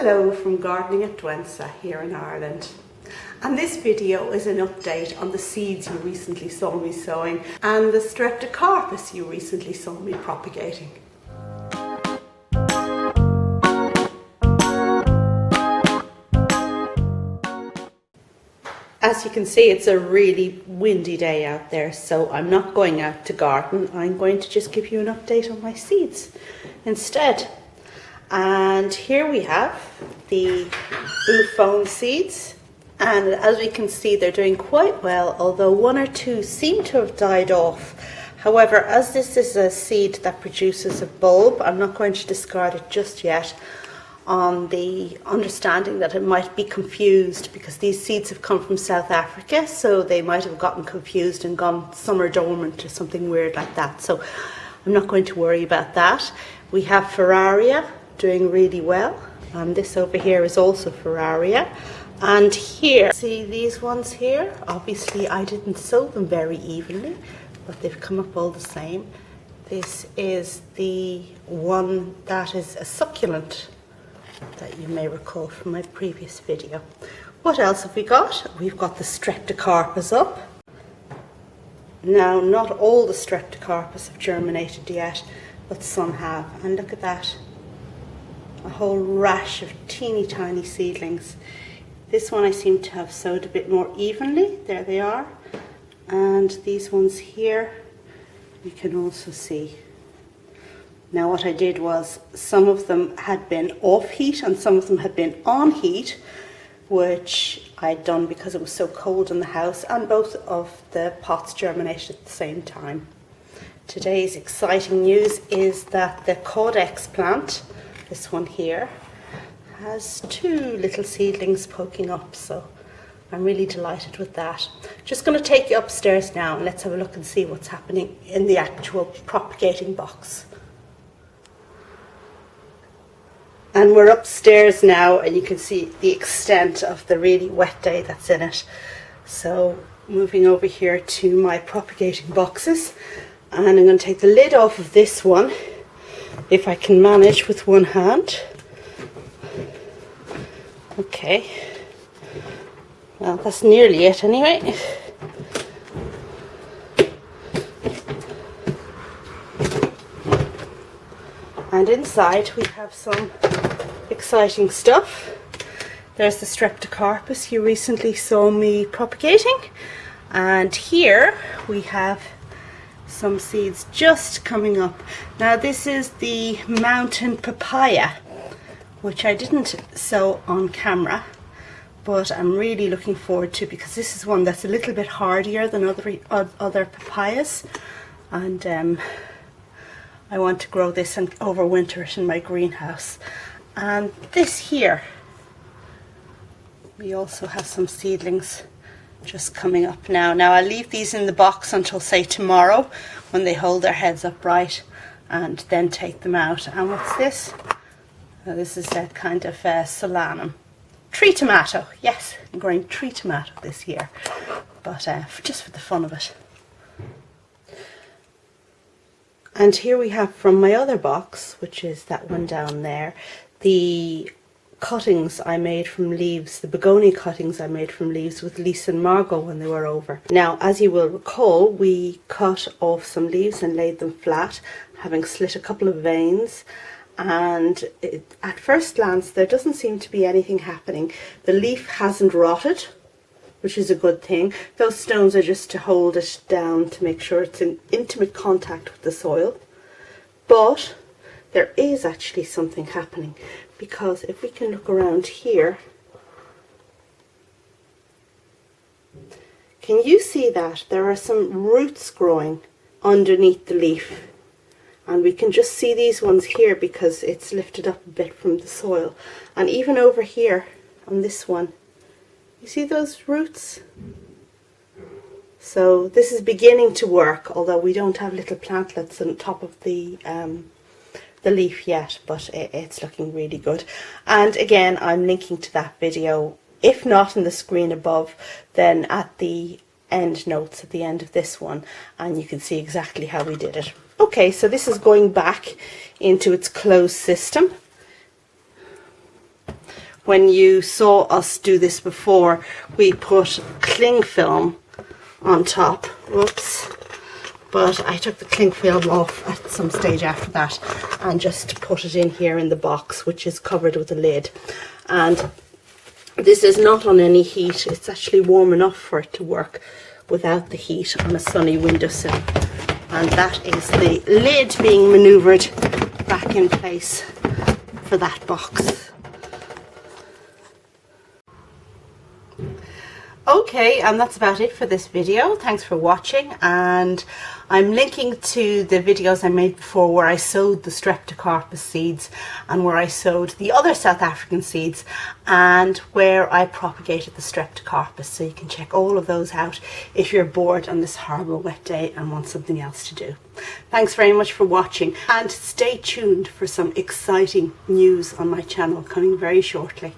Hello from Gardening at Dwensa here in Ireland, and this video is an update on the seeds you recently saw me sowing and the Streptocarpus you recently saw me propagating. As you can see, it's a really windy day out there, so I'm not going out to garden. I'm going to just give you an update on my seeds instead. And here we have the Buffon seeds, and as we can see they're doing quite well, although one or two seem to have died off. However, as this is a seed that produces a bulb, I'm not going to discard it just yet, on the understanding that it might be confused, because these seeds have come from South Africa, so they might have gotten confused and gone summer dormant or something weird like that. So I'm not going to worry about that. We have Ferraria doing really well, and this over here is also Ferraria. And here, see these ones here, obviously I didn't sow them very evenly, but they've come up all the same. This is the one that is a succulent that you may recall from my previous video. What else have we got? We've got the Streptocarpus up. Now, not all the Streptocarpus have germinated yet, but some have, and look at that. A whole rash of teeny tiny seedlings. This one I seem to have sowed a bit more evenly. There they are. And these ones here you can also see. Now what I did was, some of them had been off heat and some of them had been on heat, which I'd done because it was so cold in the house, and both of the pots germinated at the same time. Today's exciting news is that the Codex plant, this one here, has two little seedlings poking up, so I'm really delighted with that. Just going to take you upstairs now and let's have a look and see what's happening in the actual propagating box. And we're upstairs now, and you can see the extent of the really wet day that's in it. So moving over here to my propagating boxes, and I'm going to take the lid off of this one, if I can manage with one hand. Okay, well, that's nearly it anyway. And inside we have some exciting stuff. There's the Streptocarpus you recently saw me propagating, and here we have some seeds just coming up. Now this is the mountain papaya, which I didn't sow on camera, but I'm really looking forward to, because this is one that's a little bit hardier than other papayas, and I want to grow this and overwinter it in my greenhouse. And this here, we also have some seedlings just coming up now. Now I'll leave these in the box until, say, tomorrow, when they hold their heads upright, and then take them out. And what's this? This is a kind of solanum. Tree tomato. Yes, I'm growing tree tomato this year, but just for the fun of it. And here we have from my other box, which is that one down there, the cuttings I made from leaves, the Begonia cuttings I made from leaves with Lisa and Margot when they were over. Now, as you will recall, we cut off some leaves and laid them flat, having slit a couple of veins, and at first glance there doesn't seem to be anything happening. The leaf hasn't rotted, which is a good thing. Those stones are just to hold it down to make sure it's in intimate contact with the soil. But there is actually something happening, because if we can look around here, can you see that there are some roots growing underneath the leaf? And we can just see these ones here because it's lifted up a bit from the soil. And even over here on this one, you see those roots? So this is beginning to work, although we don't have little plantlets on top of the leaf yet, but it's looking really good. And again, I'm linking to that video, if not in the screen above, then at the end notes at the end of this one, and you can see exactly how we did it. Okay, so this is going back into its closed system. when you saw us do this before, we put cling film on top. Whoops. But I took the cling film off at some stage after that and just put it in here in the box, which is covered with a lid. And this is not on any heat. It's actually warm enough for it to work without the heat on a sunny windowsill. And that is the lid being manoeuvred back in place for that box. Okay, and that's about it for this video. Thanks for watching, and I'm linking to the videos I made before where I sowed the Streptocarpus seeds and where I sowed the other South African seeds and where I propagated the Streptocarpus, so you can check all of those out if you're bored on this horrible wet day and want something else to do. Thanks very much for watching, and stay tuned for some exciting news on my channel coming very shortly.